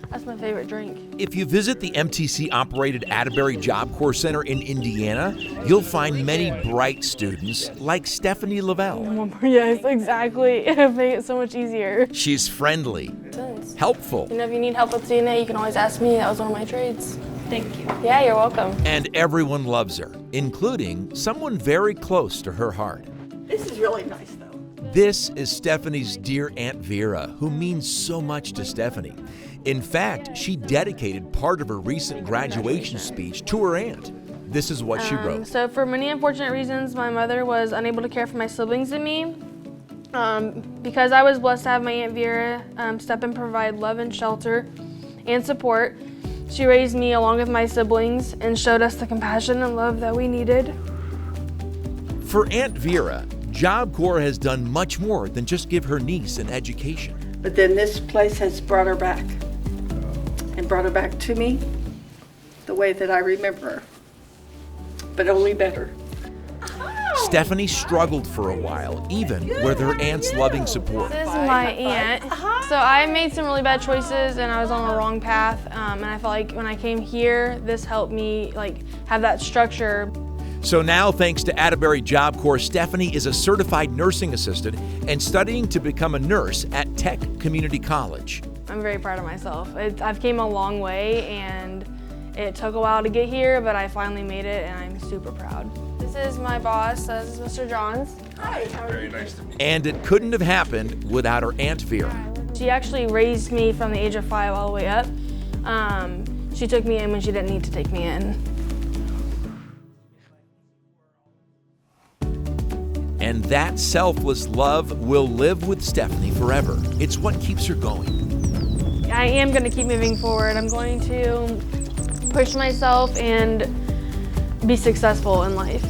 That's my favorite drink. If you visit the MTC-operated Atterbury Job Corps Center in Indiana, you'll find many bright students like Stephanie Levell. Yes, exactly. It'll make it so much easier. She's friendly, helpful, You know, if you need help with DNA, you can always ask me. That was one of my trades. Thank you. Yeah, you're welcome. and everyone loves her, including someone very close to her heart. This is really nice, though. This is Stephanie's dear Aunt Veira, who means so much to Stephanie. In fact, she dedicated part of her recent graduation speech to her aunt. This is what she wrote. So for many unfortunate reasons, my mother was unable to care for my siblings and me. Because I was blessed to have my Aunt Veira step and provide love and shelter and support. She raised me along with my siblings and showed us the compassion and love that we needed. For Aunt Veira, Job Corps has done much more than just give her niece an education. But then this place has brought her back. And brought her back to me the way that I remember her. But only better. Stephanie struggled for a while, even with her aunt's loving support. This is my aunt. So I made some really bad choices and I was on the wrong path. And I felt like when I came here, this helped me have that structure. So now, thanks to Atterbury Job Corps, Stephanie is a certified nursing assistant and studying to become a nurse at Tech Community College. I'm very proud of myself. I've came a long way and it took a while to get here, but I finally made it and I'm super proud. This is my boss, this is Mr. Johns. Hi. Very nice to meet you. And it couldn't have happened without her Aunt Veira. She actually raised me from the age of 5 all the way up. She took me in when she didn't need to take me in. And that selfless love will live with Stephanie forever. It's what keeps her going. I am going to keep moving forward. I'm going to push myself and be successful in life.